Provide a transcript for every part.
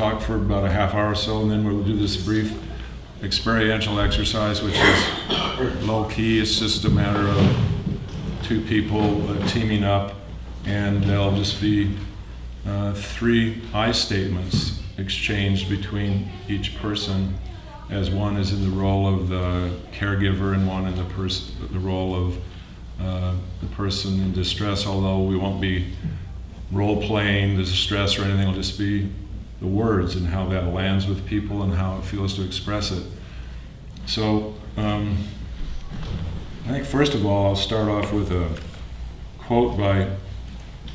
talk for about a half hour or so, and then we'll do this brief experiential exercise, which is low key. It's just a matter of two people teaming up, and there'll just be 3 I statements exchanged between each person, as one is in the role of the caregiver and one in the role of the person in distress, although we won't be role-playing the distress or anything. It'll just be the words and how that lands with people and how it feels to express it. So I think first of all, I'll start off with a quote by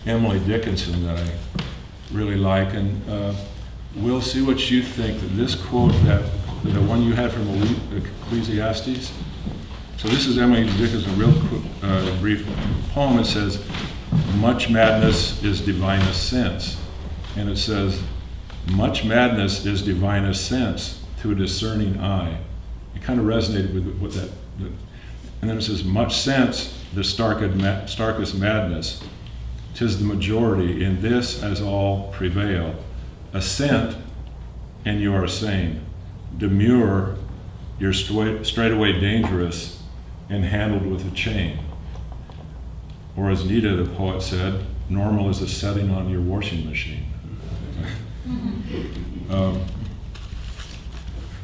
Emily Dickinson that I really like, and we'll see what you think. That this quote, that the one you had from Ecclesiastes. So this is Emily Dickinson's real quick, brief poem. It says, "Much madness is divinest sense," and it says, "Much madness is divinest sense to a discerning eye." It kind of resonated with that. And then it says, "Much sense, the starkest madness. 'Tis the majority, in this as all prevail. Assent, and you are sane. Demur, you're straightway dangerous and handled with a chain." Or as Nita, the poet, said, "Normal is a setting on your washing machine."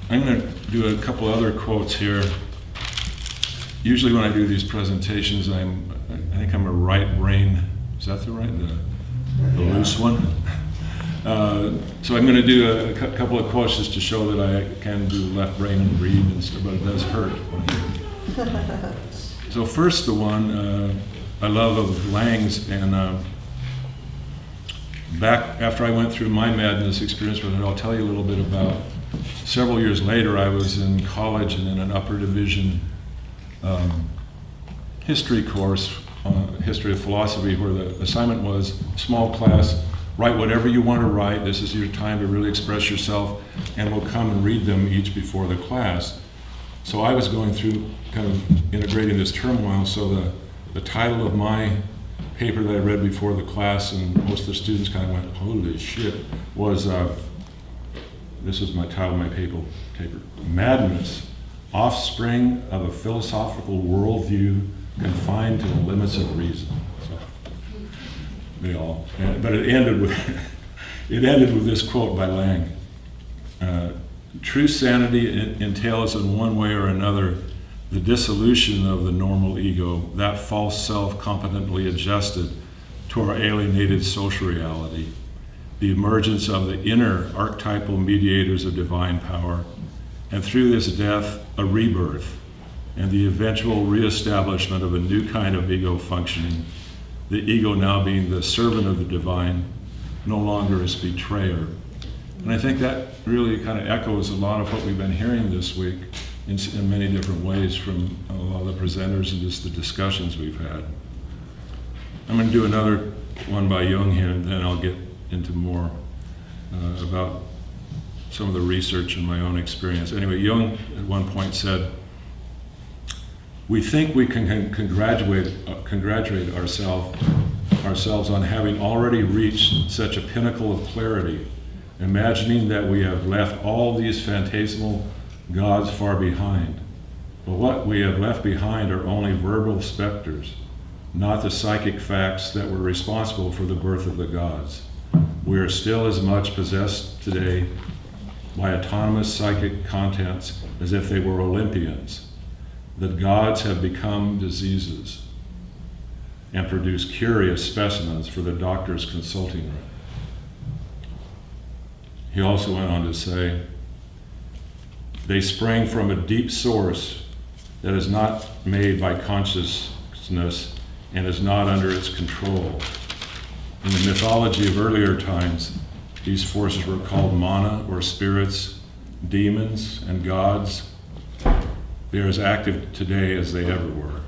I'm going to do a couple other quotes here. Usually when I do these presentations, I think I'm a right brain. Is that the loose one? So I'm going to do a couple of quotes just to show that I can do left brain and read and stuff, but it does hurt. So first, the one I love of Lang's, and back after I went through my madness experience with it, I'll tell you a little bit about. Several years later, I was in college and in an upper division history course, history of philosophy, where the assignment was small class, write whatever you want to write. This is your time to really express yourself, and we'll come and read them each before the class. So I was going through kind of integrating this turmoil, so the title of my paper that I read before the class, and most of the students kind of went, "Holy shit," was, this is my title of my paper, "Madness, Offspring of a Philosophical Worldview Confined to the Limits of Reason." So, but it ended with this quote by Lang. "True sanity entails in one way or another the dissolution of the normal ego, that false self competently adjusted to our alienated social reality, the emergence of the inner archetypal mediators of divine power, and through this death, a rebirth, and the eventual reestablishment of a new kind of ego functioning, the ego now being the servant of the divine, no longer its betrayer." And I think that really kind of echoes a lot of what we've been hearing this week in many different ways from a lot of the presenters and just the discussions we've had. I'm going to do another one by Jung here, and then I'll get into more about some of the research and my own experience. Anyway, Jung at one point said, "We think we can congratulate ourselves on having already reached such a pinnacle of clarity, imagining that we have left all these phantasmal gods far behind. But what we have left behind are only verbal specters, not the psychic facts that were responsible for the birth of the gods. We are still as much possessed today by autonomous psychic contents as if they were Olympians. The gods have become diseases and produce curious specimens for the doctor's consulting room." He also went on to say, "They spring from a deep source that is not made by consciousness and is not under its control. In the mythology of earlier times, these forces were called mana, or spirits, demons, and gods. They are as active today as they ever were."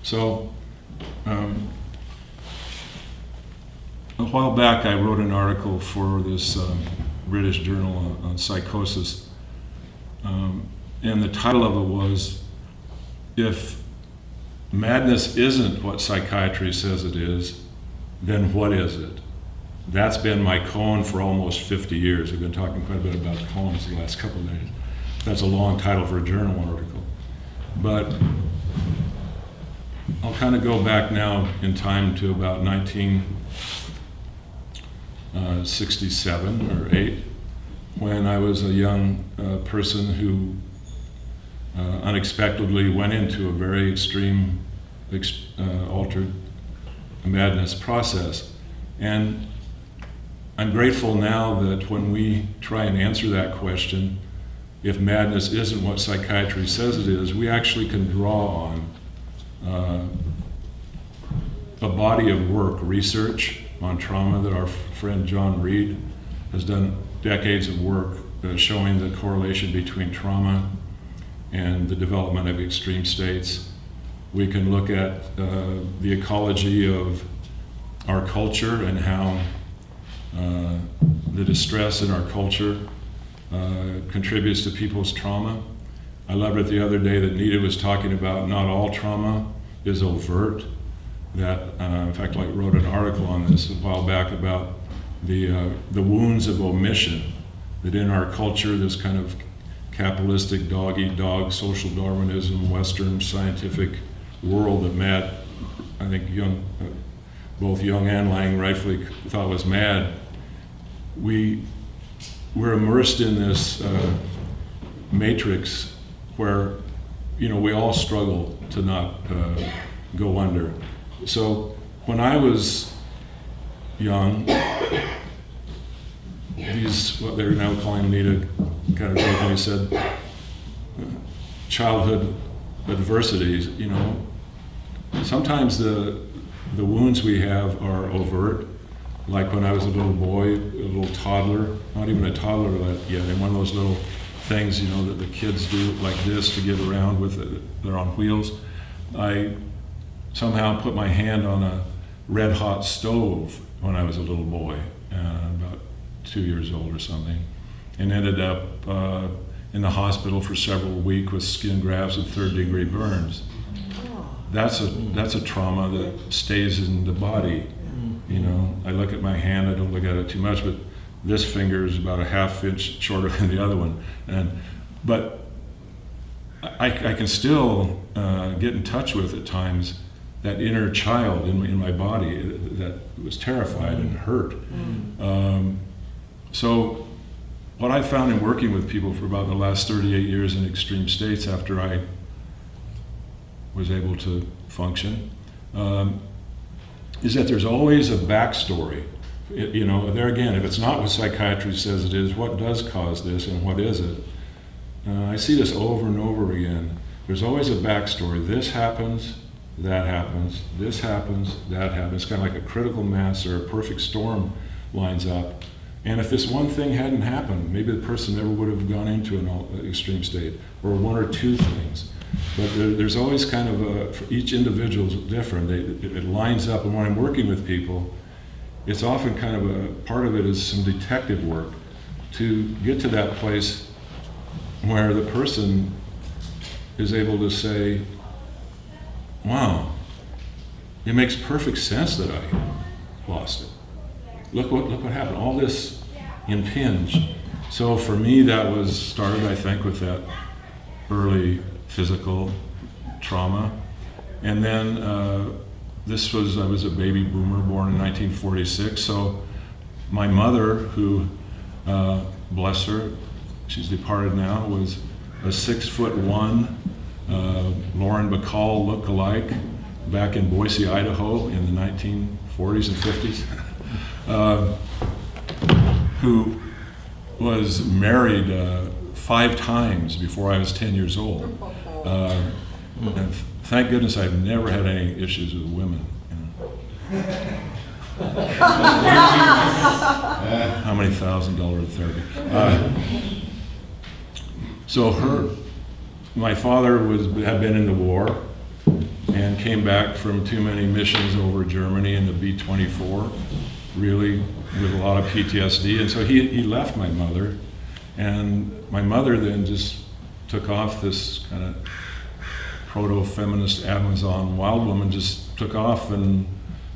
So, a while back I wrote an article for this British journal on psychosis, and the title of it was, "If madness isn't what psychiatry says it is, then what is it?" That's been my koan for almost 50 years. I've been talking quite a bit about koans the last couple of days. That's a long title for a journal article. But I'll kind of go back now in time to about 1967 or 8, when I was a young person who unexpectedly went into a very extreme altered madness process. And I'm grateful now that when we try and answer that question, if madness isn't what psychiatry says it is, we actually can draw on a body of work, research on trauma that our friend John Reed has done decades of work showing the correlation between trauma and the development of extreme states. We can look at the ecology of our culture and how the distress in our culture contributes to people's trauma. I loved it the other day that Nita was talking about not all trauma is overt. That, in fact, I wrote an article on this a while back about the wounds of omission, that in our culture, this kind of capitalistic dog-eat-dog, social Darwinism, Western scientific world that Matt, I think both Jung and Lang rightfully thought was mad, we're immersed in this matrix where, we all struggle to not go under. So when I was young, these, what they're now calling Nita, kind of jokingly said, childhood adversities, sometimes the wounds we have are overt, like when I was a little boy, a little toddler, not even a toddler yet, and one of those little things, that the kids do like this to get around with, they're on wheels. I somehow put my hand on a red hot stove when I was a little boy, about 2 years old or something, and ended up in the hospital for several weeks with skin grafts and 3rd-degree burns. That's a trauma that stays in the body. I look at my hand, I don't look at it too much, but this finger is about a ½ inch shorter than the other one. But I can still get in touch with, at times, that inner child in my body that was terrified and hurt. So what I found in working with people for about the last 38 years in extreme states after I was able to function, is that there's always a backstory. There again, if it's not what psychiatry says it is, what does cause this and what is it? I see this over and over again. There's always a backstory. This happens, that happens, this happens, that happens. It's kind of like a critical mass or a perfect storm lines up. And if this one thing hadn't happened, maybe the person never would have gone into an extreme state, or one or two things. But there's always kind of for each individual is different. It lines up, and when I'm working with people, it's often kind of a part of it is some detective work to get to that place where the person is able to say, wow, it makes perfect sense that I lost it. Look what happened. All this impinged. So for me, that was started, I think, with that early physical trauma. And then I was a baby boomer born in 1946. So my mother, who, bless her, she's departed now, was a 6'1", Lauren Bacall look-alike back in Boise, Idaho in the 1940s and 50s. Who was married 5 times before I was 10 years old. And thank goodness I've never had any issues with women. How many $1,000 therapy? So my father had been in the war and came back from too many missions over Germany in the B-24, really with a lot of PTSD. And so he left my mother, and my mother then just took off this kind of proto-feminist Amazon wild woman, just took off and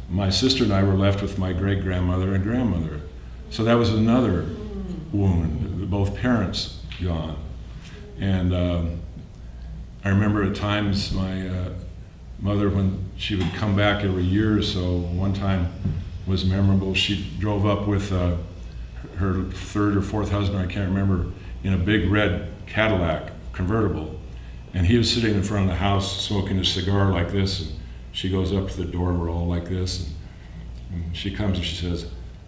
my sister and I were left with my great-grandmother and grandmother. So that was another wound, both parents gone. And I remember at times my mother, when she would come back every year or so, one time was memorable. She drove up with her third or fourth husband, I can't remember, in a big red Cadillac convertible. And he was sitting in front of the house smoking a cigar like this. And she goes up to the door, we're all like this. And she comes and she says,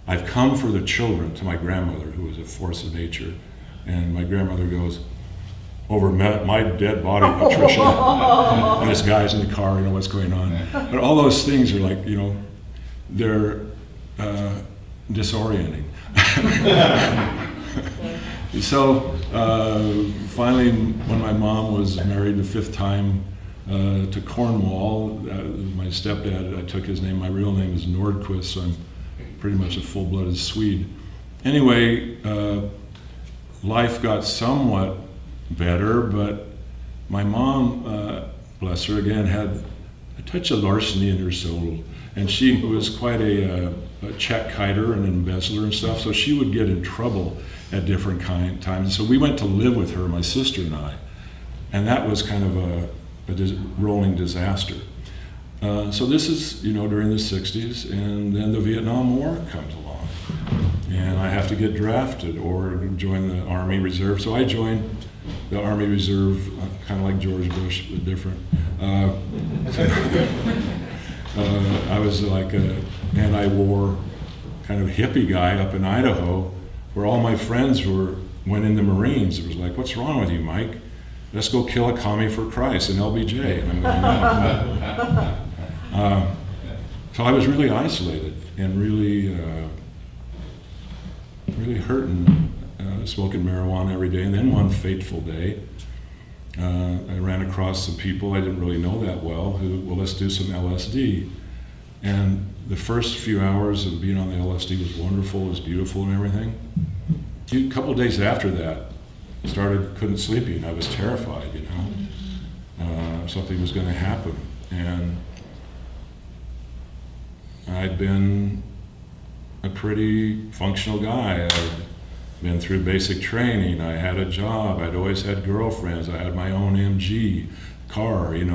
"I've come for the children," to my grandmother, who was a force of nature. And my grandmother goes, "Over my dead body, Patricia." And this guy's in the car, what's going on. But all those things are like, they're disorienting. So finally, when my mom was married the fifth time to Cornwall, my stepdad, I took his name, my real name is Nordquist, so I'm pretty much a full-blooded Swede. Anyway, life got somewhat better, but my mom, bless her again, had a touch of larceny in her soul. And she was quite a check kiter and embezzler and stuff, so she would get in trouble at different times. So we went to live with her, my sister and I, and that was kind of a rolling disaster. So this is, during the 60s, and then the Vietnam War comes along. And I have to get drafted or join the Army Reserve. So I joined the Army Reserve, kind of like George Bush, but different. I was like an anti-war kind of hippie guy up in Idaho, where all my friends went in the Marines. It was like, "What's wrong with you, Mike? Let's go kill a commie for Christ, an LBJ." And I'm going, "No." So I was really isolated and really hurting, smoking marijuana every day. And then one fateful day, I ran across some people I didn't really know that well let's do some LSD. And the first few hours of being on the LSD was wonderful, it was beautiful and everything. A couple of days after that, couldn't sleep, and I was terrified, something was going to happen. And I'd been a pretty functional guy. I'd been through basic training, I had a job, I'd always had girlfriends, I had my own MG car, and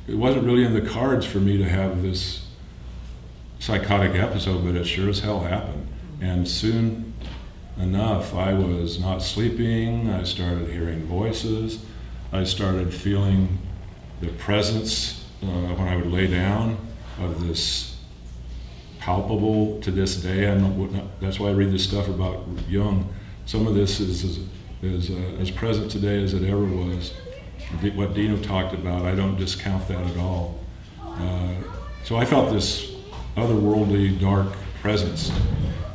it wasn't really in the cards for me to have this psychotic episode, but it sure as hell happened. And soon enough, I was not sleeping, I started hearing voices, I started feeling the presence when I would lay down of this palpable, to this day. That's why I read this stuff about Jung. Some of this is as present today as it ever was. What Dino talked about, I don't discount that at all. So I felt this otherworldly, dark presence.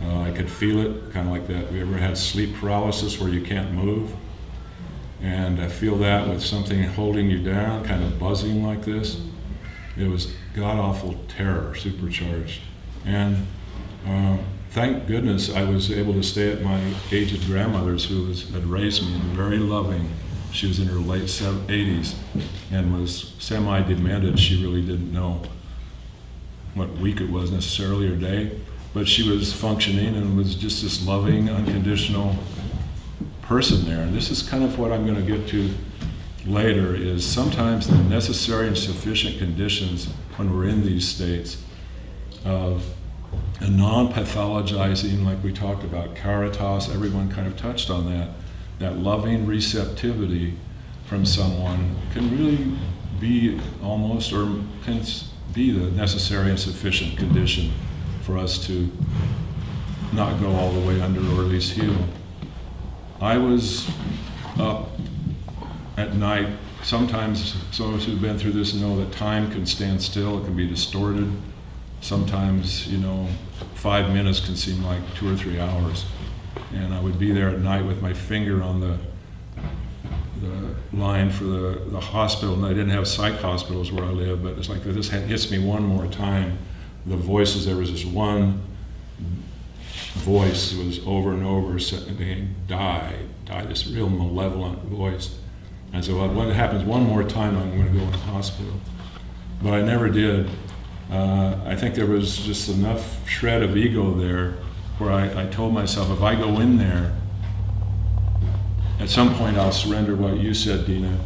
I could feel it, kind of like that. We ever had sleep paralysis where you can't move? And I feel that with something holding you down, kind of buzzing like this. It was god-awful terror, supercharged. And thank goodness I was able to stay at my aged grandmother's, who had raised me, and very loving. She was in her late 80s and was semi-demented. She really didn't know what week it was necessarily or day, but she was functioning and was just this loving, unconditional person there. And this is kind of what I'm going to get to later, is sometimes the necessary and sufficient conditions when we're in these states of a non-pathologizing, like we talked about, caritas, everyone kind of touched on that loving receptivity from someone can really be almost, or can be the necessary and sufficient condition for us to not go all the way under, or at least heal. I was up at night. Sometimes some of us who've been through this know that time can stand still, it can be distorted. Sometimes, 5 minutes can seem like 2 or 3 hours. And I would be there at night with my finger on the line for the hospital. And I didn't have psych hospitals where I live, but it's like, this hits me one more time. The voices, there was this one voice that was over and over saying, die, this real malevolent voice. And so when it happens one more time, I'm going to go in the hospital. But I never did. I think there was just enough shred of ego there where I told myself, if I go in there, at some point I'll surrender what you said, Dina.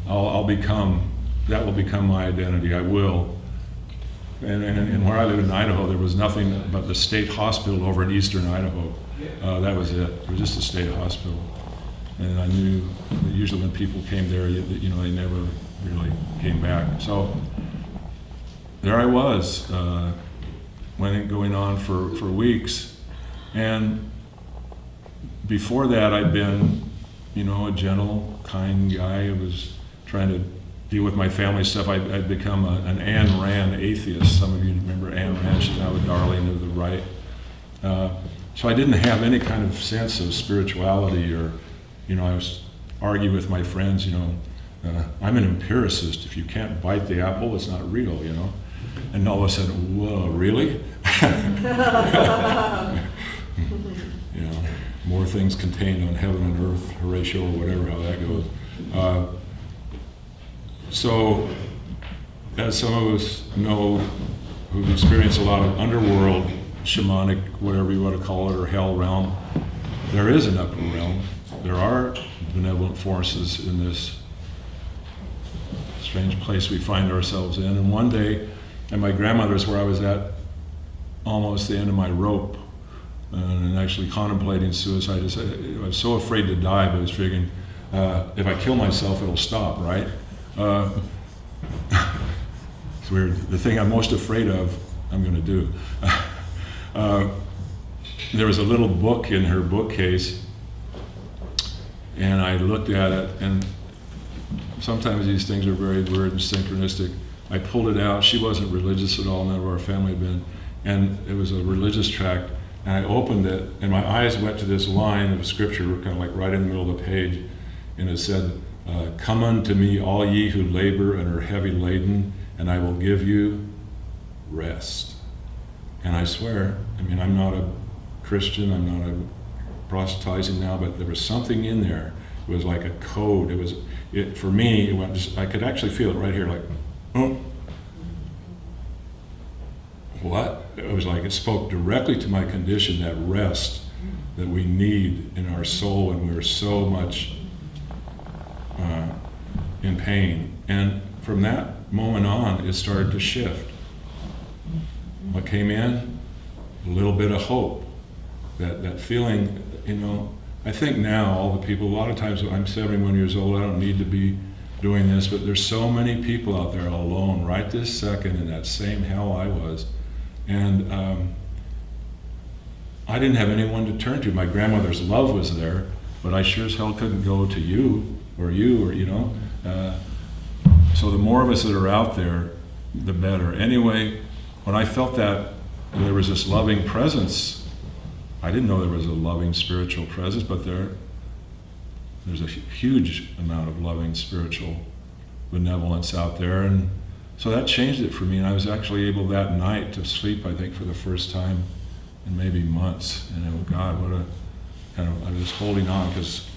That will become my identity. I will. And where I live in Idaho, there was nothing but the state hospital over in eastern Idaho. That was it. It was just a state hospital. And I knew that usually when people came there, they never really came back. So there I was, going on for weeks. And before that, I'd been, a gentle, kind guy. I was trying to deal with my family stuff. I'd become an Ayn Rand atheist. Some of you remember Ayn Rand. She's now the darling of the right. So I didn't have any kind of sense of spirituality, or, I was arguing with my friends, I'm an empiricist. If you can't bite the apple, it's not real, And all of a sudden, whoa, really? More things contained on heaven and earth, Horatio, or whatever, how that goes. So, as some of us know who've experienced a lot of underworld, shamanic, whatever you want to call it, or hell realm, there is an upper realm. There are benevolent forces in this strange place we find ourselves in. And one day, at my grandmother's, where I was at almost the end of my rope, and actually contemplating suicide, I was so afraid to die, but I was figuring, if I kill myself, it'll stop, right? It's weird. The thing I'm most afraid of, I'm going to do. There was a little book in her bookcase, and I looked at it, and sometimes these things are very weird and synchronistic. I pulled it out. She wasn't religious at all, none of our family had been, and it was a religious tract, and I opened it, and my eyes went to this line of scripture, kind of like right in the middle of the page, and it said, come unto me, all ye who labor and are heavy laden, and I will give you rest. And I swear, I'm not a Christian, I'm not a proselytizing now, but there was something in there. It was like a code. For me, I could actually feel it right here, like, oh. What? It was like it spoke directly to my condition, that rest that we need in our soul when we're so much in pain. And from that moment on, it started to shift. What came in? A little bit of hope. That feeling, I think now, all the people, a lot of times I'm 71 years old, I don't need to be doing this, but there's so many people out there alone right this second in that same hell I was. And I didn't have anyone to turn to. My grandmother's love was there, but I sure as hell couldn't go to you, or so the more of us that are out there, the better. Anyway, when I felt that there was this loving presence, I didn't know there was a loving spiritual presence, but there's a huge amount of loving spiritual benevolence out there. And so that changed it for me, and I was actually able that night to sleep, I think, for the first time in maybe months. And God, I was holding on, because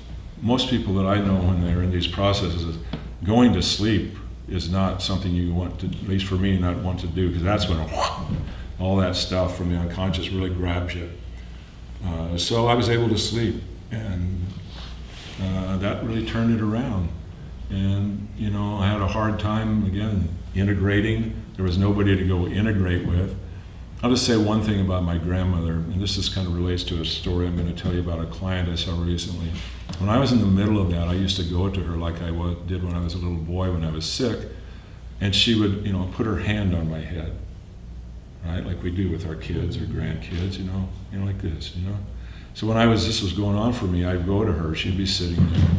most people that I know when they're in these processes, going to sleep is not something you want to, at least for me, not want to do, because that's when all that stuff from the unconscious really grabs you. So I was able to sleep, and that really turned it around. And, I had a hard time, again, integrating. There was nobody to go integrate with. I'll just say one thing about my grandmother, and this kind of relates to a story I'm going to tell you about a client I saw recently. When I was in the middle of that, I used to go to her like I did when I was a little boy when I was sick, and she would, put her hand on my head, right, like we do with our kids or grandkids, like this, So when this was going on for me, I'd go to her, she'd be sitting there.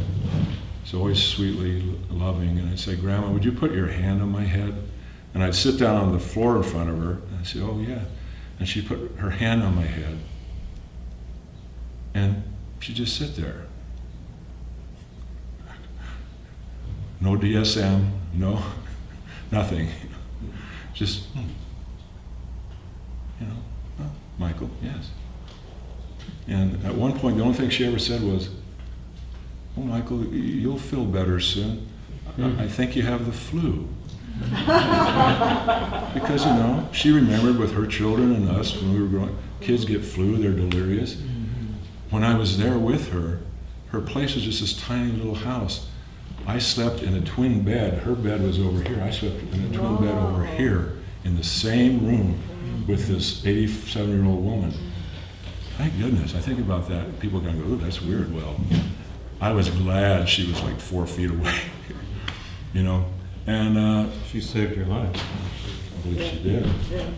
It's always sweetly loving, and I'd say, Grandma, would you put your hand on my head? And I'd sit down on the floor in front of her, and I'd say, oh yeah. And she'd put her hand on my head, and she'd just sit there. No DSM, no, nothing. Just, oh, Michael, yes. And at one point, the only thing she ever said was, oh, Michael, you'll feel better soon. I think you have the flu. Because, she remembered with her children and us when we were growing, kids get flu, they're delirious. When I was there with her, her place was just this tiny little house. I slept in a twin bed. Her bed was over here. I slept in a twin bed over here in the same room with this 87-year-old woman. Thank goodness. I think about that. People are going to go, oh, that's weird. Well, I was glad she was like 4 feet away, And she saved your life. I believe she did. Yeah.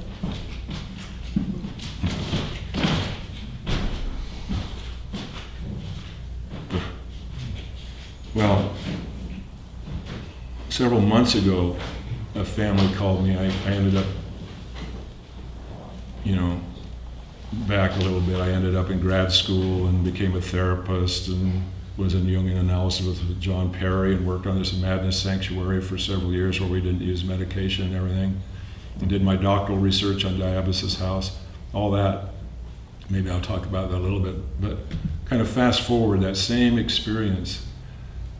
Well, several months ago, a family called me. I ended up, back a little bit. I ended up in grad school and became a therapist and was in Jungian analysis with John Perry and worked on this madness sanctuary for several years where we didn't use medication and everything. And did my doctoral research on Diabasis House, all that. Maybe I'll talk about that a little bit, but kind of fast forward that same experience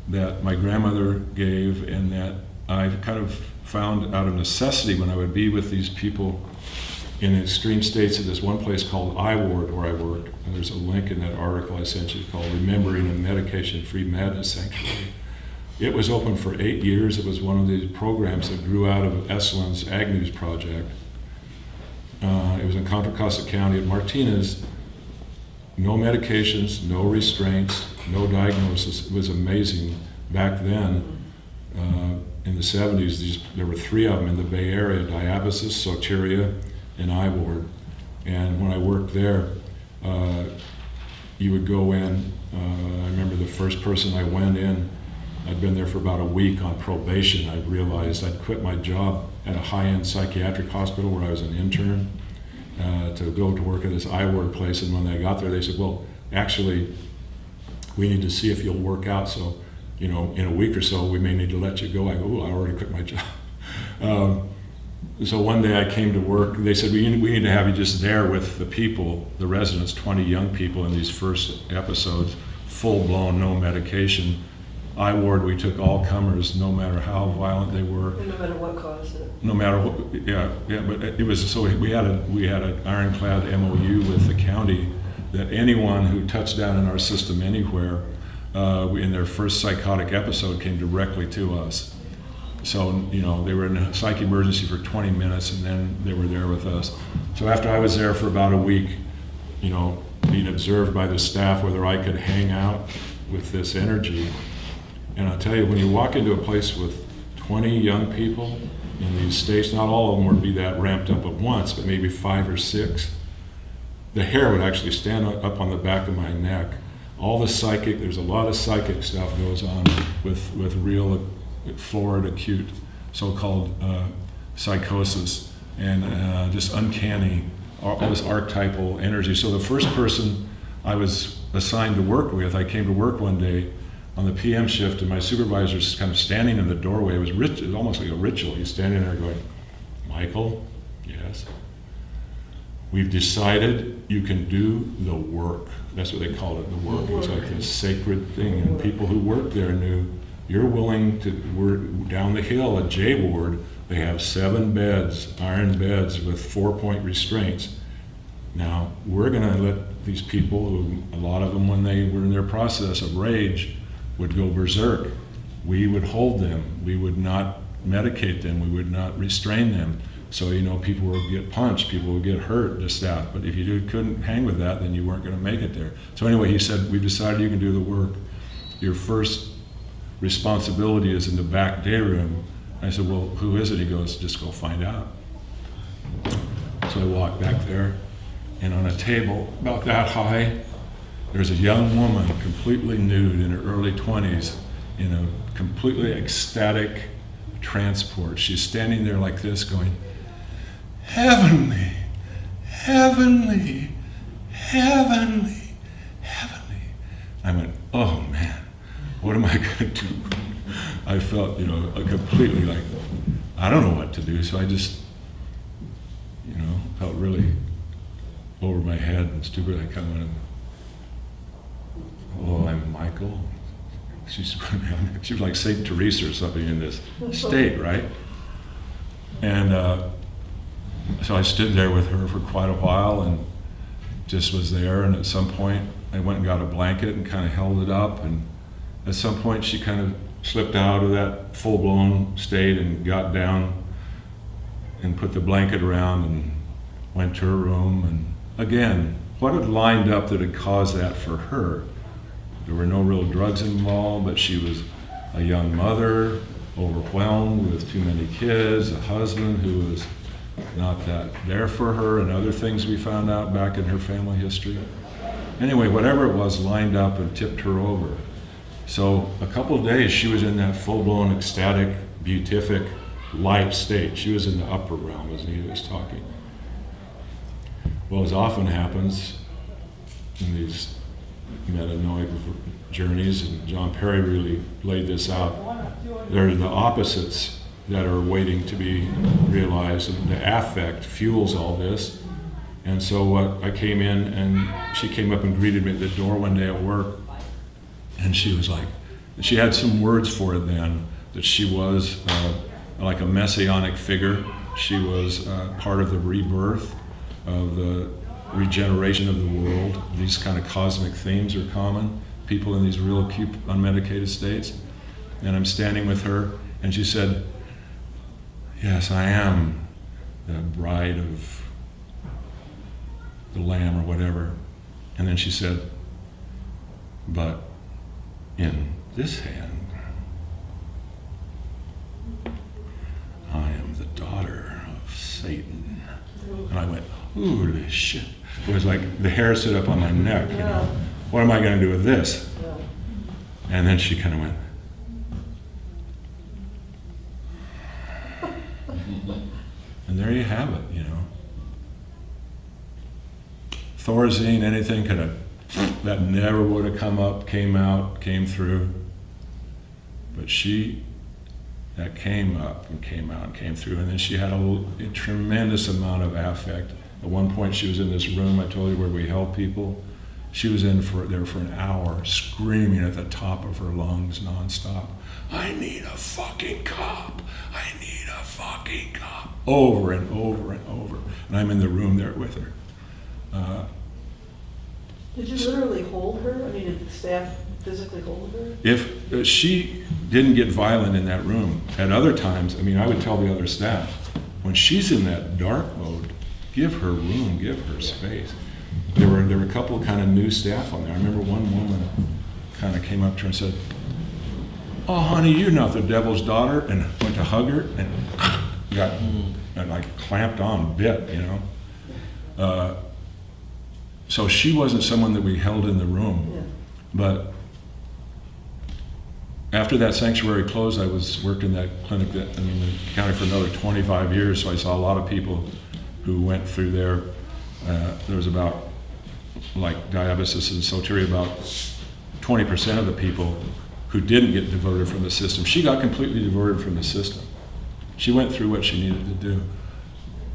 that my grandmother gave and that I kind of found out of necessity when I would be with these people in extreme states at this one place called I Ward where I worked. And there's a link in that article I sent you called Remembering a Medication-Free Madness Sanctuary. It was open for 8 years. It was one of these programs that grew out of Eslin's Agnew's project. It was in Contra Costa County at Martinez. No medications, no restraints, no diagnosis. It was amazing. Back then, in the 70s, there were 3 of them in the Bay Area, Diabasis, Soteria, and I Ward. And when I worked there, you would go in. I remember the first person I went in, I'd been there for about a week on probation. I realized I'd quit my job at a high-end psychiatric hospital where I was an intern to go to work at this I Ward place. And when I got there, they said, well, actually, we need to see if you'll work out. So, in a week or so, we may need to let you go. I go, oh, I already quit my job. So one day I came to work. They said, we need to have you just there with the people, the residents, 20 young people in these first episodes, full-blown, no medication. I Ward, we took all comers, no matter how violent they were. And no matter what caused it. No matter what, yeah. But it was so we had an ironclad MOU with the county that anyone who touched down in our system anywhere in their first psychotic episode came directly to us. So they were in a psych emergency for 20 minutes, and then they were there with us. So after I was there for about a week, being observed by the staff whether I could hang out with this energy. And I'll tell you, when you walk into a place with 20 young people in these states, not all of them would be that ramped up at once, but maybe 5 or 6, the hair would actually stand up on the back of my neck. All the psychic, there's a lot of psychic stuff goes on with real florid acute so-called psychosis and just uncanny, all this archetypal energy. So the first person I was assigned to work with, I came to work one day on the PM shift, and my supervisor's kind of standing in the doorway. It was almost like a ritual. He's standing there going, Michael, yes, we've decided you can do the work. That's what they called it, the work. It was like a sacred thing, and people who worked there knew you're willing to work down the hill at J Ward. They have 7 beds, iron beds with 4-point restraints. Now, we're going to let these people, who a lot of them when they were in their process of rage, would go berserk. We would hold them. We would not medicate them. We would not restrain them. So, people would get punched, people would get hurt, the staff. But if you couldn't hang with that, then you weren't going to make it there. So anyway, he said, we've decided you can do the work. Your first responsibility is in the back day room. I said, well, who is it? He goes, just go find out. So I walked back there, and on a table about that high, there's a young woman completely nude in her early 20s in a completely ecstatic transport. She's standing there like this going, heavenly, heavenly, heavenly, heavenly. I went, oh man, what am I gonna do? I felt, completely like, I don't know what to do. So I just, felt really over my head and stupid. I kind of went, hello, I'm Michael. She was like Saint Teresa or something in this state, right? And so I stood there with her for quite a while and just was there. And at some point, I went and got a blanket and kind of held it up. And at some point, she kind of slipped out of that full-blown state and got down and put the blanket around and went to her room. And again, what had lined up that had caused that for her? There were no real drugs involved, but she was a young mother, overwhelmed with too many kids, a husband who was not that there for her, and other things we found out back in her family history. Anyway, whatever it was lined up and tipped her over. So a couple of days she was in that full-blown ecstatic, beatific, light state. She was in the upper realm as Nita was talking. Well, as often happens in these metanoid journeys, and John Perry really laid this out, there are the opposites that are waiting to be realized, and the affect fuels all this. And so I came in, and she came up and greeted me at the door one day at work, and she was like, she had some words for it then, that she was like a messianic figure. She was part of the rebirth, of the regeneration of the world. These kind of cosmic themes are common. People in these real acute unmedicated states. And I'm standing with her, and she said, yes, I am the bride of the Lamb or whatever. And then she said, but in this hand, I am the daughter of Satan. And I went, holy shit. It was like the hair stood up on my neck, you know. What am I going to do with this? And then she kind of went, and there you have it, you know. Thorazine, anything could have, that never would have come up, came out, came through. But she, that came up and came out and came through. And then she had a tremendous amount of affect. At one point she was in this room, I told you, where we help people. She was there for an hour, screaming at the top of her lungs nonstop, I need a fucking cop. I need a fucking cop. Over and over and over. And I'm in the room there with her. Did you literally hold her? I mean, did the staff physically hold her? If she didn't get violent in that room, at other times, I mean, I would tell the other staff, when she's in that dark mode, give her room, give her space. There were a couple of kind of new staff on there. I remember one woman kind of came up to her and said, oh, honey, you're not the devil's daughter, and went to hug her and got and like clamped on, bit, you know. So she wasn't someone that we held in the room. Yeah. But after that sanctuary closed, I worked in that clinic that, I mean, accounted for another 25 years, so I saw a lot of people who went through there. There was about, like diabetes and soteria, about 20% of the people who didn't get diverted from the system. She got completely diverted from the system. She went through what she needed to do.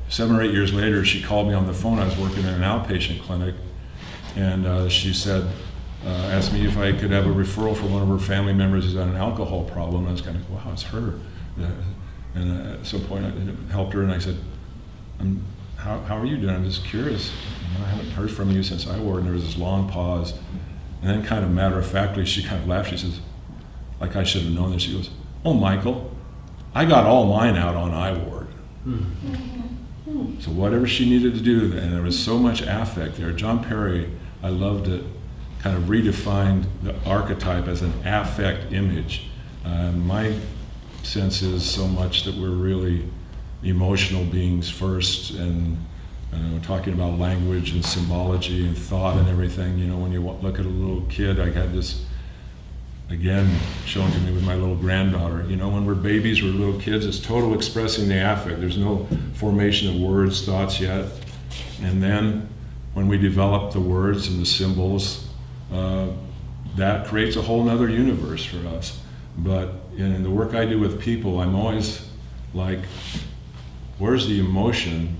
7 or 8 years later, she called me on the phone. I was working in an outpatient clinic, and she said, asked me if I could have a referral for one of her family members who's got an alcohol problem. And I was kind of, wow, it's her. And at some point, I helped her, and I said, how are you doing? I'm just curious. You know, I haven't heard from you since I ward. And there was this long pause. And then kind of matter-of-factly, she kind of laughed. She says, like I should have known this. She goes, oh, Michael, I got all mine out on I ward. So whatever she needed to do, and there was so much affect there. John Perry, I loved it, kind of redefined the archetype as an affect image. My sense is so much that we're really emotional beings first, and talking about language and symbology and thought and everything. You know, when you look at a little kid, I had this, again, shown to me with my little granddaughter. You know, when we're babies, we're little kids, it's total expressing the affect. There's no formation of words, thoughts yet. And then when we develop the words and the symbols, that creates a whole nother universe for us. But in the work I do with people, I'm always like, where's the emotion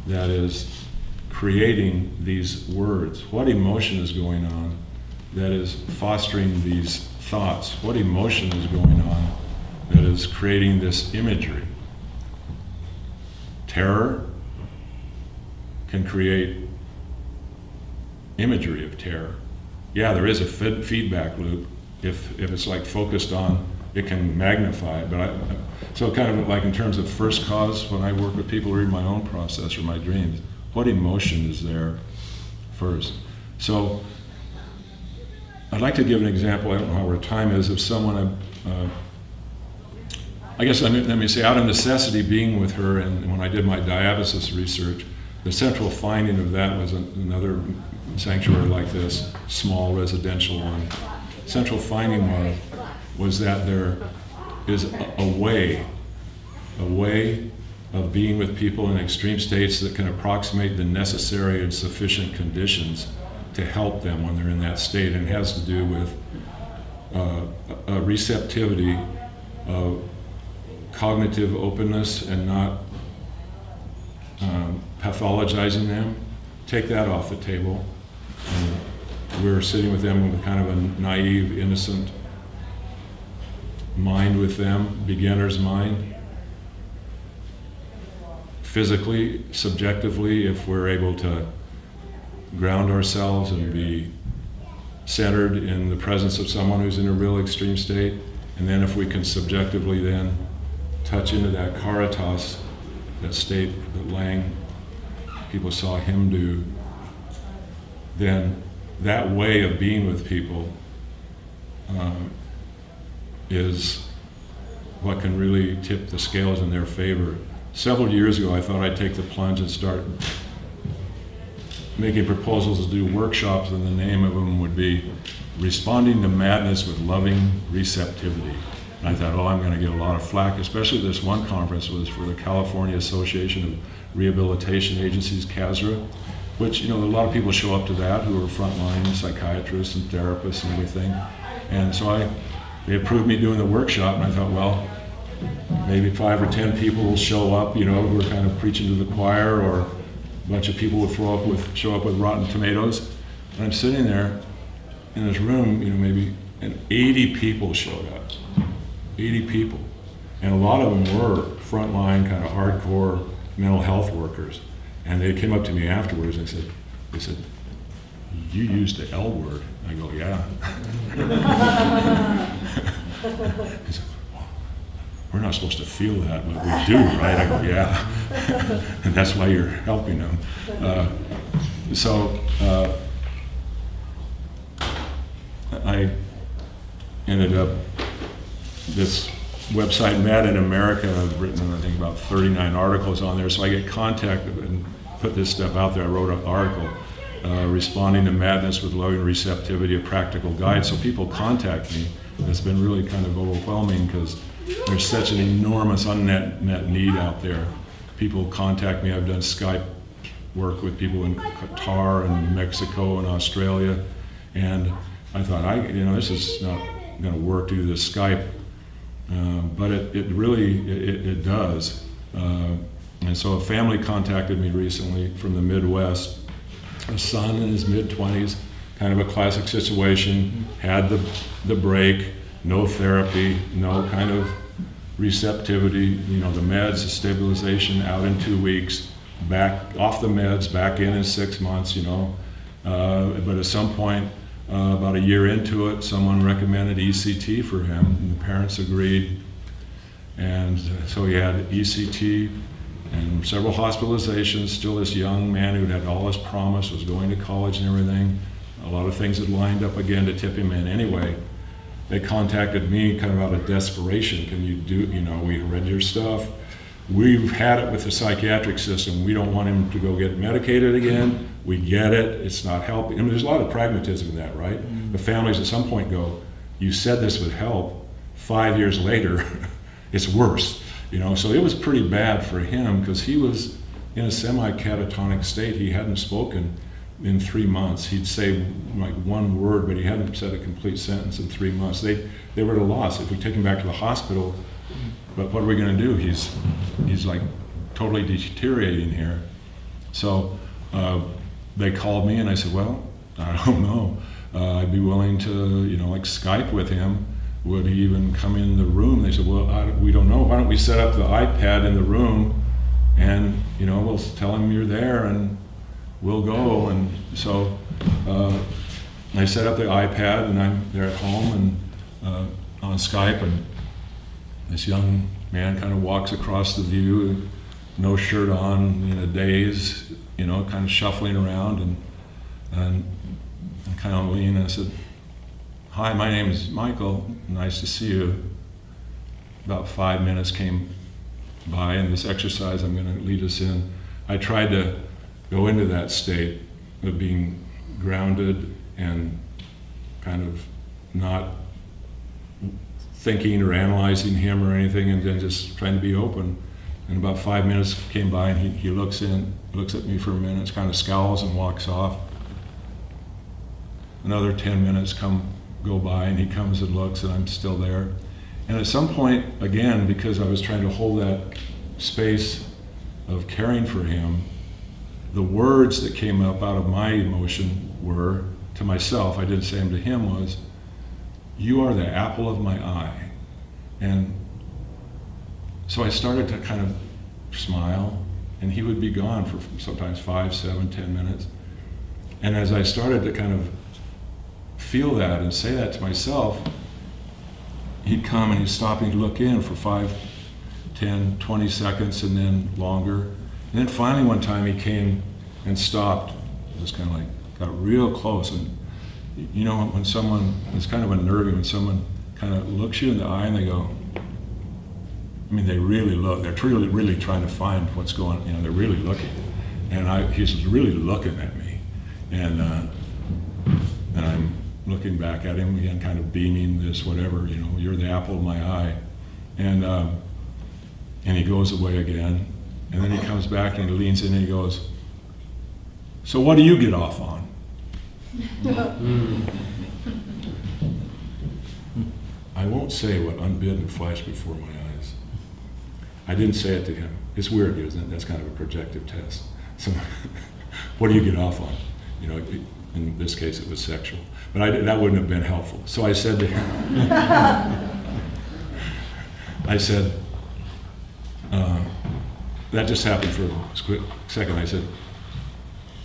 that is creating these words? What emotion is going on that is fostering these thoughts? What emotion is going on that is creating this imagery? terror can create imagery of terror. Yeah, there is a feedback loop. If it's like focused on, it can magnify it. But so kind of like in terms of first cause, when I work with people who read my own process or my dreams, what emotion is there first? So I'd like to give an example. I don't know how our time is, of someone. I guess let me say, out of necessity, being with her, and when I did my diabetes research, the central finding of that was another sanctuary like this, small residential one. Central finding was that there is a way of being with people in extreme states that can approximate the necessary and sufficient conditions to help them when they're in that state, and it has to do with a receptivity, cognitive openness, and not pathologizing them. Take that off the table. We're sitting with them with kind of a naive, innocent mind with them, beginner's mind. Physically, subjectively, if we're able to ground ourselves and be centered in the presence of someone who's in a real extreme state, and then if we can subjectively then touch into that caritas, that state that Lang, people saw him do, then that way of being with people is what can really tip the scales in their favor. Several years ago, I thought I'd take the plunge and start making proposals to do workshops, and the name of them would be Responding to Madness with Loving Receptivity. And I thought, I'm going to get a lot of flack, especially this one conference was for the California Association of Rehabilitation Agencies, CASRA, which, a lot of people show up to that who are frontline psychiatrists and therapists and everything. And so they approved me doing the workshop, and I thought, maybe 5 or 10 people will show up, who are kind of preaching to the choir, or a bunch of people will show up with rotten tomatoes. And I'm sitting there in this room, and 80 people showed up. 80 people. And a lot of them were frontline, kind of hardcore mental health workers. And they came up to me afterwards and they said, you used the L word. I go, yeah. He said, we're not supposed to feel that, but we do, right? I go, yeah. And that's why you're helping them. I ended up, this website, Mad in America, I've written, I think, about 39 articles on there, so I get contacted and put this stuff out there. I wrote an article, Responding to Madness with Loving Receptivity, a Practical Guide. So people contact me. It's been really kind of overwhelming because there's such an enormous unmet need out there. People contact me. I've done Skype work with people in Qatar and Mexico and Australia, and I thought, this is not going to work to do this Skype, but it really does. And so a family contacted me recently from the Midwest, a son in his mid-20s, kind of a classic situation, had the break, no therapy, no kind of receptivity, the meds, the stabilization, out in 2 weeks, back off the meds, back in 6 months, but at some point, about a year into it, someone recommended ECT for him, and the parents agreed. And so he had ECT and several hospitalizations, still this young man who'd had all his promise, was going to college and everything. A lot of things had lined up again to tip him in. Anyway, they contacted me kind of out of desperation. Can you do, we read your stuff. We've had it with the psychiatric system. We don't want him to go get medicated again. We get it. It's not helping. There's a lot of pragmatism in that, right? Mm-hmm. The families at some point go, you said this would help. 5 years later, it's worse. So it was pretty bad for him because he was in a semi-catatonic state. He hadn't spoken in 3 months. He'd say like one word, but he hadn't said a complete sentence in 3 months. They were at a loss. If we take him back to the hospital, but what are we going to do? He's like totally deteriorating here. So they called me and I said, I don't know. I'd be willing to, like Skype with him. Would he even come in the room? They said, we don't know. Why don't we set up the iPad in the room and we'll tell him you're there, and we'll go. And so I set up the iPad, and I'm there at home and on Skype, and this young man kind of walks across the view, no shirt on, in a daze, kind of shuffling around, and I kind of lean and I said, "Hi, my name is Michael. Nice to see you." About 5 minutes came by, and this exercise I'm going to lead us in, I tried to go into that state of being grounded and kind of not thinking or analyzing him or anything, and then just trying to be open. And about 5 minutes came by, and he looks at me for a minute, kind of scowls and walks off. Another 10 minutes go by, and he comes and looks, and I'm still there. And at some point, again, because I was trying to hold that space of caring for him, the words that came up out of my emotion were, to myself, I didn't say them to him, was, "You are the apple of my eye." And so I started to kind of smile, and he would be gone for sometimes 5, 7, 10 minutes. And as I started to kind of feel that and say that to myself, he'd come and he'd stop and he'd look in for 5, 10, 20 seconds, and then longer. And then finally one time he came and stopped, just kind of like got real close. And when someone, it's kind of unnerving when someone kind of looks you in the eye and they go, they really look, they're really, really trying to find what's going on, they're really looking. And he's really looking at me. And I'm looking back at him again, kind of beaming this, whatever, "You're the apple of my eye." And he goes away again. And then he comes back and he leans in and he goes, "So what do you get off on?" I won't say what unbidden flashed before my eyes. I didn't say it to him. It's weird, isn't it? That's kind of a projective test. So, what do you get off on? In this case, it was sexual. But that wouldn't have been helpful. So I said to him, I said, that just happened for a quick second. I said,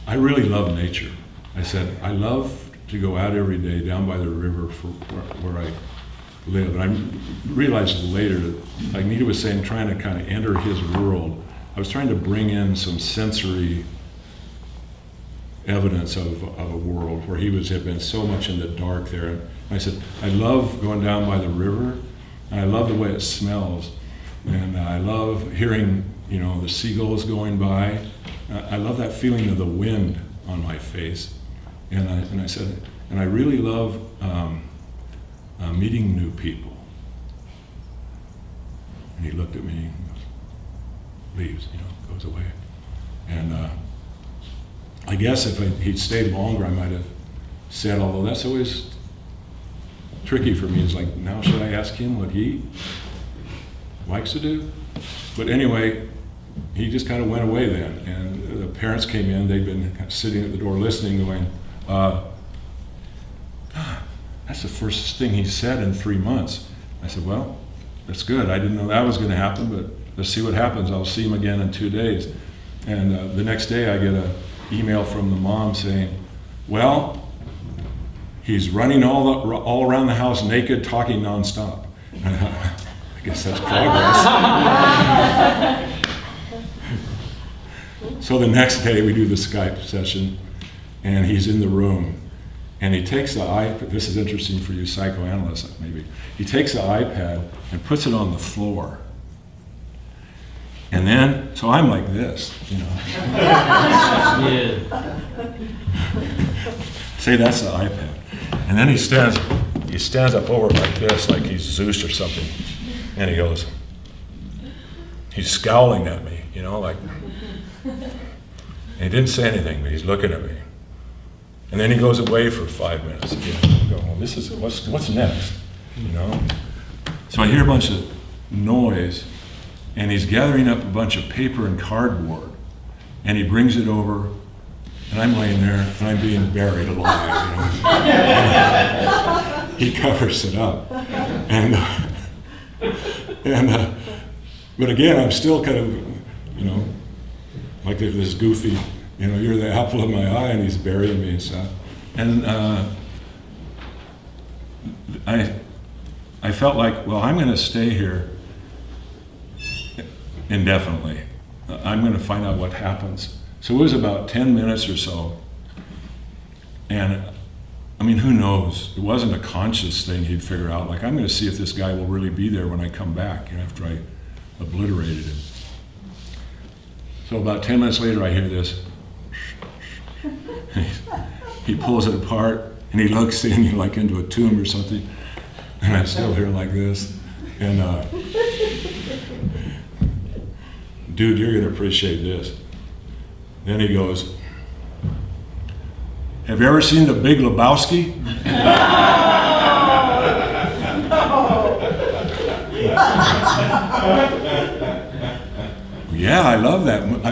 "I really love nature." I said, "I love to go out every day down by the river where I live." And I realized later that, like Nita was saying, trying to kind of enter his world, I was trying to bring in some sensory evidence of a world where he had been so much in the dark there. And I said, "I love going down by the river, and I love the way it smells, and I love hearing, the seagulls going by. I love that feeling of the wind on my face." And I said, "And I really love meeting new people." And he looked at me and leaves, goes away. And I guess if he'd stayed longer, I might have said, although that's always tricky for me, is like, now should I ask him what he likes to do? But anyway, he just kind of went away then. And the parents came in, they'd been sitting at the door listening, going, "That's the first thing he said in 3 months." I said, "Well, that's good. I didn't know that was going to happen, but let's see what happens. I'll see him again in 2 days." And the next day I get an email from the mom saying, "Well, he's running all around the house naked, talking nonstop." I guess that's progress. So the next day we do the Skype session, and he's in the room, and he takes the iPad. This is interesting for you psychoanalysts, maybe. He takes the iPad and puts it on the floor. And then, so I'm like this, Yeah. Say that's the iPad. And then he stands up over like this, like he's Zeus or something. And he goes, he's scowling at me, like, and he didn't say anything, but he's looking at me. And then he goes away for 5 minutes. Again. I go, well, this is, what's next, So I hear a bunch of noise, and he's gathering up a bunch of paper and cardboard, and he brings it over, and I'm laying there, and I'm being buried alive, He covers it up. But again, I'm still kind of, like this goofy, you're the apple of my eye, and he's burying me and stuff. And I felt like, well, I'm going to stay here indefinitely. I'm going to find out what happens. So it was about 10 minutes or so. And I mean, who knows? It wasn't a conscious thing he'd figure out. Like, I'm going to see if this guy will really be there when I come back, after I obliterated him. So about 10 minutes later, I hear this. He pulls it apart, and he looks in, like into a tomb or something. And I'm still here like this. And, dude, you're going to appreciate this. Then he goes, have you ever seen The Big Lebowski? Yeah, I love that movie.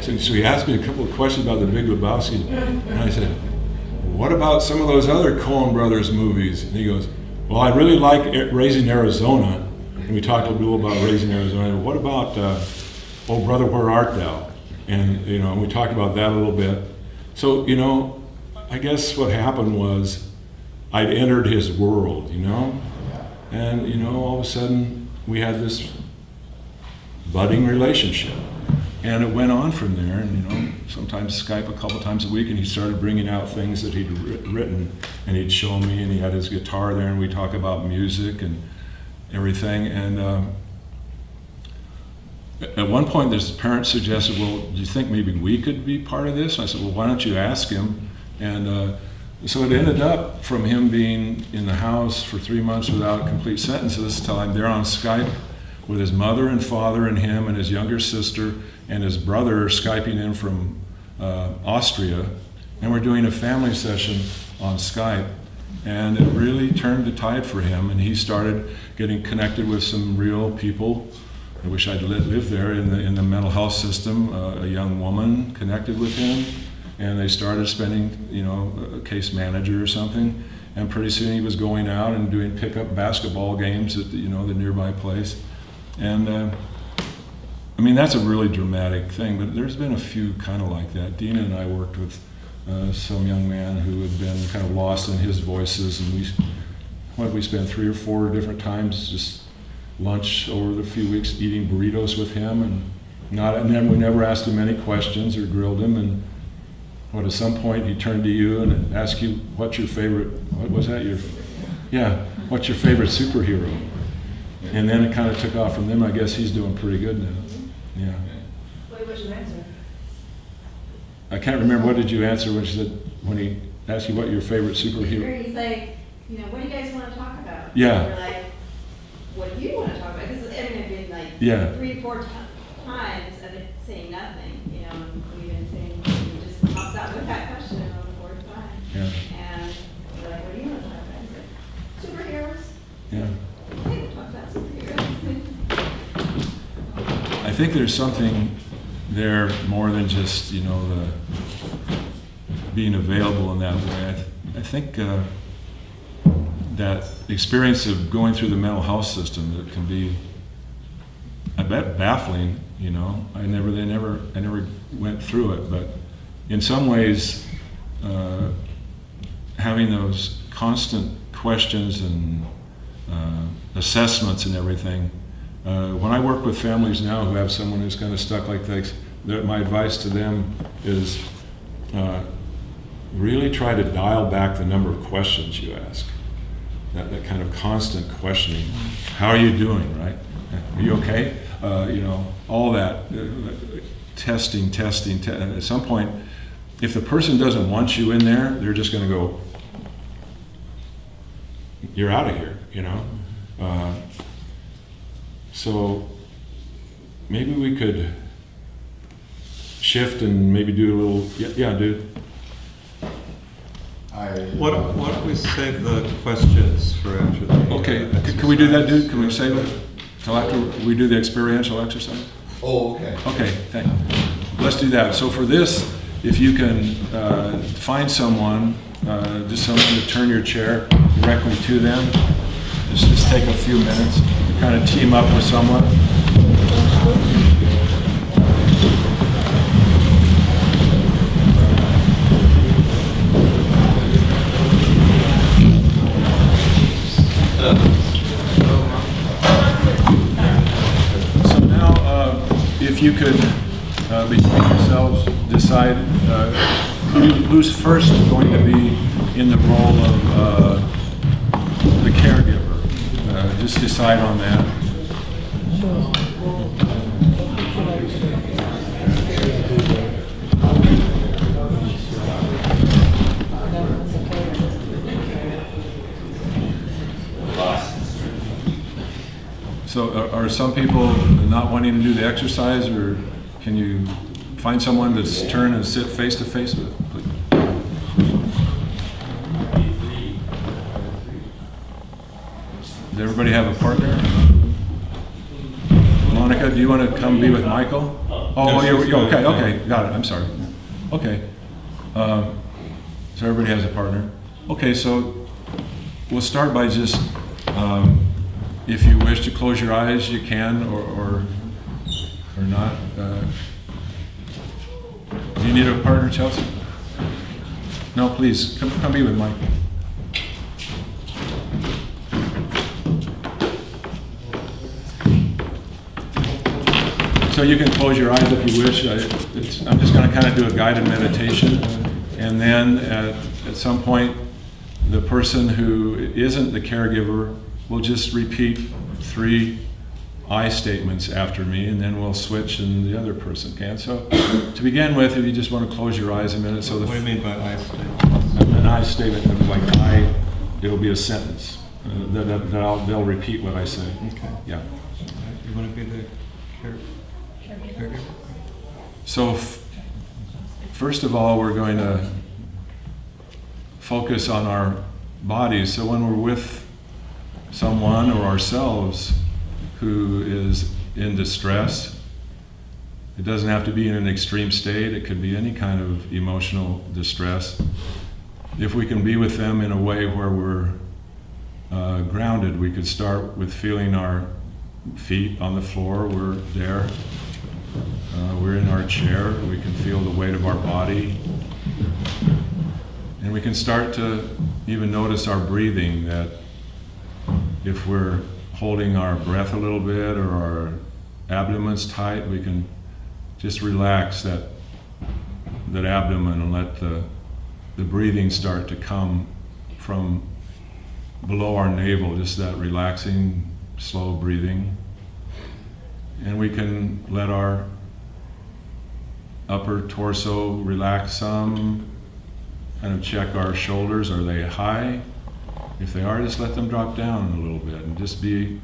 So he asked me a couple of questions about The Big Lebowski, and I said, what about some of those other Coen Brothers movies? And he goes, well, I really like Raising Arizona. And we talked a little about Raising Arizona. What about Oh Brother, Where Art Thou? And we talked about that a little bit. So I guess what happened was I'd entered his world, and all of a sudden we had this budding relationship, and it went on from there. And sometimes Skype a couple times a week, and he started bringing out things that he'd written, and he'd show me, and he had his guitar there, and we talk about music and everything. And at one point, this parent suggested, well, do you think maybe we could be part of this? And I said, well, why don't you ask him? And so it ended up from him being in the house for 3 months without complete sentences till I'm there on Skype with his mother and father and him and his younger sister and his brother Skyping in from Austria. And we're doing a family session on Skype. And it really turned the tide for him, and he started getting connected with some real people. I wish I'd lived there in the mental health system. A young woman connected with him, and they started spending, a case manager or something. And pretty soon he was going out and doing pickup basketball games at the nearby place. And I mean, that's a really dramatic thing. But there's been a few kind of like that. Dina and I worked with some young man who had been kind of lost in his voices, and we spent 3 or 4 different times just lunch over the few weeks eating burritos with him, and then we never asked him any questions or grilled him. And at some point he turned to you and asked you, what's your favorite superhero? And then it kind of took off from them. I guess he's doing pretty good now. Yeah. What was your answer? I can't remember. What did you answer when he asked you what your favorite superhero? He's like, what do you guys want to talk about? Yeah. And we're like, what do you want to talk about? Because it'd been like Yeah. 3 or 4 times of it saying nothing, and we've been saying, he just pops out with that question on the 4th time. Yeah. And we're like, what do you want to talk about? He's like, superheroes. Yeah. Hey, we'll talk about superheroes. I think there's something there more than just the being available in that way. I think that experience of going through the mental health system, that can be, I bet, baffling. I never went through it, but in some ways, having those constant questions and assessments and everything. When I work with families now who have someone who's kind of stuck like this, my advice to them is really try to dial back the number of questions you ask. That kind of constant questioning. How are you doing, right? Are you okay? All that testing. At some point, if the person doesn't want you in there, they're just going to go, you're out of here, So maybe we could shift and maybe do a little, yeah, dude. Why don't we save the questions for after the... Okay, can we do that, dude? Can we save it till after we do the experiential exercise? Oh, okay. Okay, thank you. Let's do that. So for this, if you can find someone, just someone to turn your chair directly to them, just take a few minutes, kind of team up with someone. So now, if you could, between yourselves, decide who's first going to be in the role of the caregiver. Just decide on that. So are some people not wanting to do the exercise, or can you find someone to turn and sit face to face with? Does everybody have a partner? Monica, do you want to come be with Michael? Oh, you're okay, got it, I'm sorry. Okay. So everybody has a partner. Okay, so we'll start by just, if you wish to close your eyes, you can, or not. Do you need a partner, Chelsea? No, please, come be with Michael. So you can close your eyes if you wish. I'm just going to kind of do a guided meditation, and then at some point, the person who isn't the caregiver will just repeat 3 I statements after me, and then we'll switch and the other person can. So to begin with, if you just want to close your eyes a minute. So What do you mean by I statement? an I statement, like it'll be a sentence. They'll repeat what I say. Okay. Yeah. You want to be the caregiver? So first of all, we're going to focus on our bodies. So when we're with someone or ourselves who is in distress, it doesn't have to be in an extreme state. It could be any kind of emotional distress. If we can be with them in a way where we're grounded, we could start with feeling our feet on the floor. We're there. We're in our chair. We can feel the weight of our body. And we can start to even notice our breathing, that if we're holding our breath a little bit or our abdomen's tight, we can just relax that abdomen and let the breathing start to come from below our navel, just that relaxing, slow breathing. And we can let our upper torso relax some, kind of check our shoulders. Are they high? If they are, just let them drop down a little bit and just be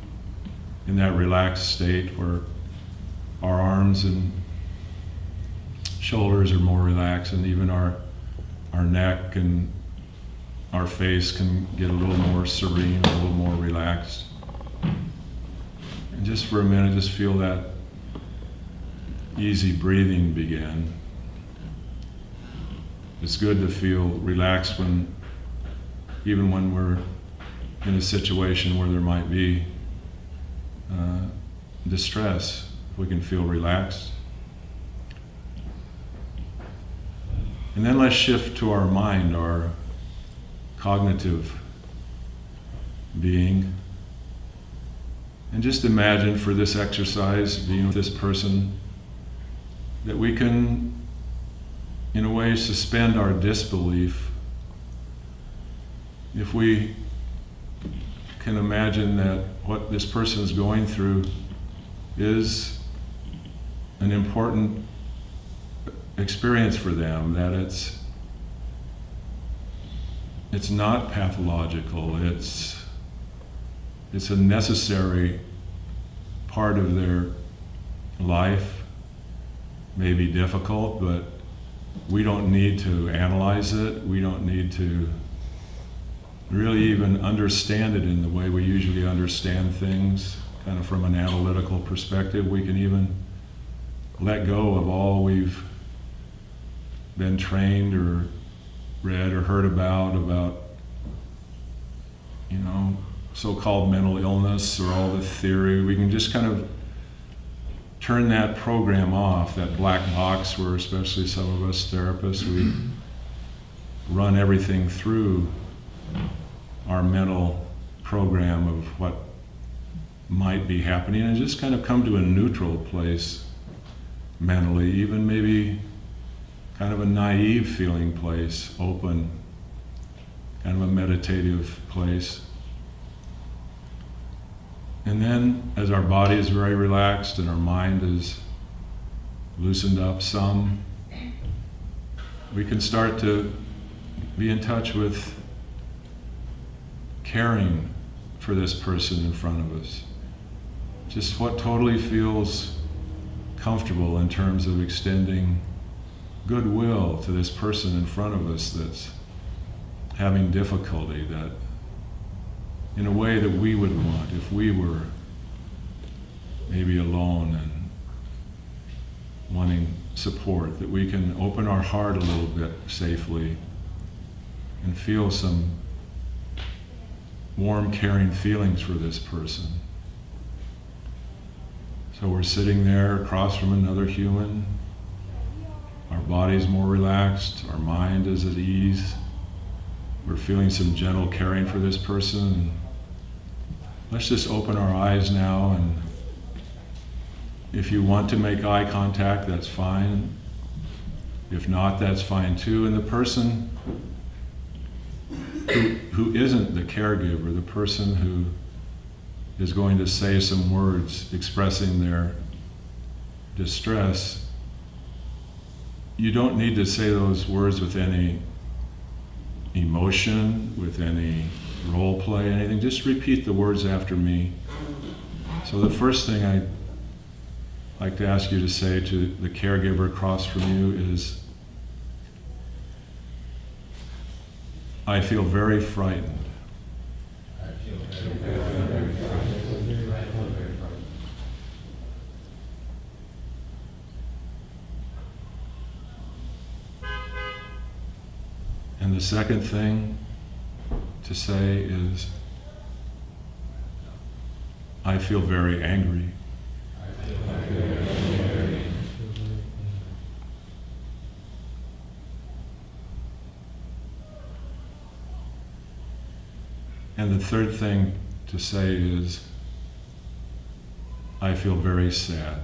in that relaxed state where our arms and shoulders are more relaxed, and even our neck and our face can get a little more serene, a little more relaxed. And just for a minute, just feel that easy breathing begin. It's good to feel relaxed even when we're in a situation where there might be distress. We can feel relaxed. And then let's shift to our mind, our cognitive being. And just imagine for this exercise, being with this person, that we can, in a way, suspend our disbelief. If we can imagine that what this person is going through is an important experience for them, that it's not pathological, it's a necessary part of their life. May be difficult, but we don't need to analyze it. We don't need to really even understand it in the way we usually understand things, kind of from an analytical perspective. We can even let go of all we've been trained or read or heard about, so-called mental illness or all the theory. We can just kind of turn that program off, that black box where especially some of us therapists, we run everything through our mental program of what might be happening and just kind of come to a neutral place mentally, even maybe kind of a naive feeling place, open, kind of a meditative place. And then as our body is very relaxed and our mind is loosened up some, we can start to be in touch with caring for this person in front of us. Just what totally feels comfortable in terms of extending goodwill to this person in front of us that's having difficulty, that in a way that we would want if we were maybe alone and wanting support, that we can open our heart a little bit safely and feel some warm, caring feelings for this person. So we're sitting there across from another human. Our body's more relaxed, our mind is at ease. We're feeling some gentle caring for this person. Let's just open our eyes now, and if you want to make eye contact, that's fine. If not, that's fine too. And the person who isn't the caregiver, the person who is going to say some words expressing their distress, you don't need to say those words with any emotion, with any role play, anything. Just repeat the words after me. So the first thing I'd like to ask you to say to the caregiver across from you is, I feel very frightened. And the second thing to say is, I feel very angry. And the third thing to say is, I feel very sad.